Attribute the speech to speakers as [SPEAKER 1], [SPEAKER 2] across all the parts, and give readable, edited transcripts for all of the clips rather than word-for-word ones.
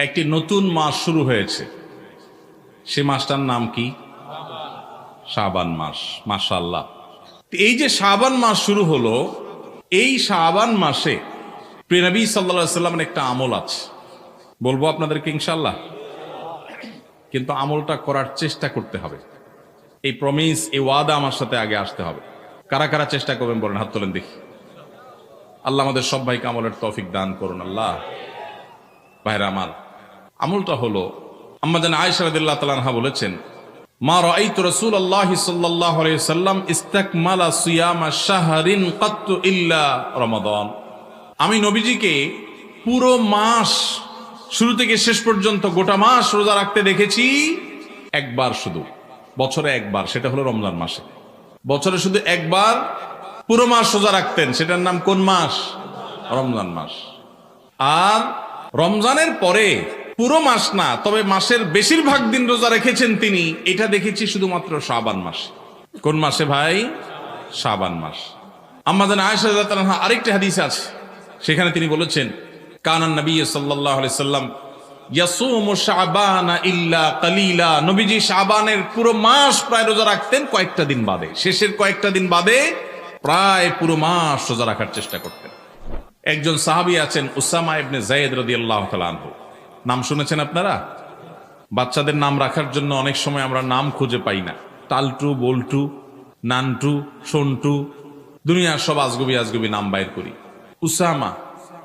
[SPEAKER 1] একটি নতুন মাস শুরু হয়েছে, সে মাসটার নাম কি? শাবান মাস। মাশাআল্লাহ। এই যে শাবান মাস শুরু হলো, এই শাবান মাসে প্রিয় নবী সাল্লাল্লাহু আলাইহি ওয়াসাল্লামের একটা আমল আছে, বলবো আপনাদেরকে ইনশাআল্লাহ। কিন্তু আমলটা করার চেষ্টা করতে হবে। এই প্রমিস, এই ওয়াদা আমার সাথে আগে আসতে হবে। কারা কারা চেষ্টা করবেন বলেন, হাত তোলেন দেখি। আল্লাহ আমাদের সব ভাইকে আমলের তৌফিক দান করুন। আল্লাহ। ভাইরা আমার, আমলটা হলো, আম্মা জান আয়েশা রাদিয়াল্লাহু তাআলা আনহা বলেছেন, মা রাআইতু রাসূলুল্লাহি সাল্লাল্লাহু আলাইহি ওয়াসাল্লাম ইসতাকমালা সিয়ামা শাহরিন কাত্তু ইল্লা রমাদান। আমি নবীজিকে পুরো মাস শুরু থেকে শেষ পর্যন্ত গোটা মাস রোজা রাখতে দেখেছি একবার, শুধু বছরে একবার, সেটা হলো রমজান মাসে। বছরে শুধু একবার পুরো মাস রোজা রাখতেন, সেটার নাম কোন মাস? রমজান মাস। আর রমজানের পরে পুরো মাস না, তবে মাসের বেশিরভাগ দিন রোজা রেখেছেন তিনি, এটা দেখেছি শুধুমাত্র শাবান মাসে। কোন মাসে ভাই? শাবান মাস। আম্মা জান আয়েশা রাদিয়াল্লাহু আনহা আরেকটি হাদিস আছে, সেখানে তিনি বলেছেন, কানান নবী সাল্লাল্লাহু আলাইহি সাল্লাম ইয়াসুমু শাবানা ইল্লা কালিলা। নবীজি শাবানের পুরো মাস প্রায় রোজা রাখতেন, কয়েকটা দিন বাদে, শেষের কয়েকটা দিন বাদে প্রায় পুরো মাস রোজা রাখার চেষ্টা করতেন। একজন সাহাবী আছেন উসামা ইবনে যায়েদ রাদিয়াল্লাহু তাআলা আনহু। নাম শুনেছেন আপনারা? বাচ্চাদের নাম রাখার জন্য অনেক সময় আমরা নাম খুঁজে পাই না। টালটু, বল্টু, নানটু, সন্টু, দুনিয়ার সব আজগুবি আজগুবি নাম বাইর করি। উসামা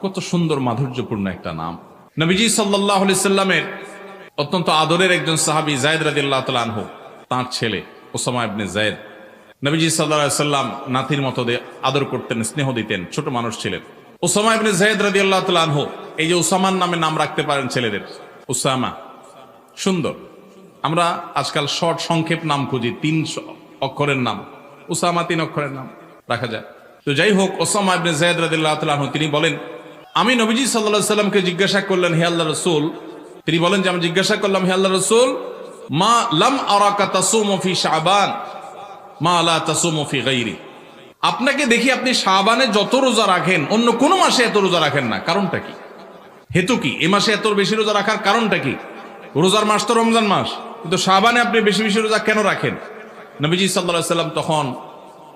[SPEAKER 1] কত সুন্দর মাধুর্যপূর্ণ একটা নাম। নবীজি সাল্লাল্লাহু আলাইহি সাল্লামের অত্যন্ত আদরের একজন সাহাবী যায়েদ রাদিয়াল্লাহু তাআলা আনহু, তার ছেলে উসামা ইবনে যায়েদ, নবীজি সাল্লাল্লাহু আলাইহি সাল্লাম নাতির মতো আদর করতেন, স্নেহ দিতেন, ছোট মানুষ ছিলেন। উসামা ইবনে যায়েদ রাদিয়াল্লাহু তাআলা আনহু, এই যে উসামার নামে নাম রাখতে পারেন ছেলেদের, উসামা সুন্দর। আমরা আজকাল শর্ট সংক্ষেপ নাম খুঁজি, 3 অক্ষরের নাম, উসামা 3 অক্ষরের নাম রাখা যায়। তো যাই হোক, উসামা ইবনে যায়েদ রাদিয়াল্লাহু তাআলা আনহু তিনি বলেন, আমি নবীজি সাল্লাল্লাহু আলাইহি সাল্লামকে জিজ্ঞাসা করলেন, হে আল্লাহর রাসূল, তিনি বলেন যে আমি জিজ্ঞাসা করলাম, হে আল্লাহর রাসূল, মা লাম আরাকা তাসুমু ফি শাবান মা লা তাসুমু ফি গায়রি। আপনাকে দেখি আপনি শাবানে যত রোজা রাখেন, অন্য কোন মাসে এত রোজা রাখেন না, কারণটা কি? হেতু কি? এই মাসে এত বেশি রোজা রাখার কারণটা কি? রোজার মাস তো রমজান মাস, কিন্তু শাবানে আপনি বেশি বেশি রোজা কেন রাখেন? নবীজি সাল্লাল্লাহু আলাইহি সাল্লাম তখন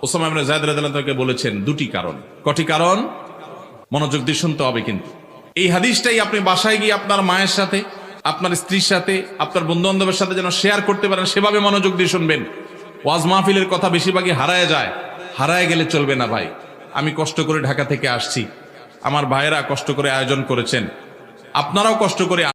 [SPEAKER 1] উসামা ইবনে যায়েদ রাদিয়াল্লাহু তাআলাকে বলেছেন 2টি কারণ। কটি কারণ? মনোযোগ দিয়ে শুনতে হবে কিন্তু। এই হাদিসটাই আপনি বাসায় গিয়ে আপনার মায়ের সাথে, আপনার স্ত্রীর সাথে, আপনার বন্ধু বান্ধবের সাথে যেন শেয়ার করতে পারেন, সেভাবে মনোযোগ দিয়ে শুনবেন। ওয়াজ মাহফিলের কথা বেশিরভাগই হারায় যায়, হারায় গেলে চলবে না ভাই। আমি কষ্ট করে ঢাকা থেকে আসছি, আমার ভাইয়েরা কষ্ট করে আয়োজন করেছেন, আপনারাও কষ্ট করে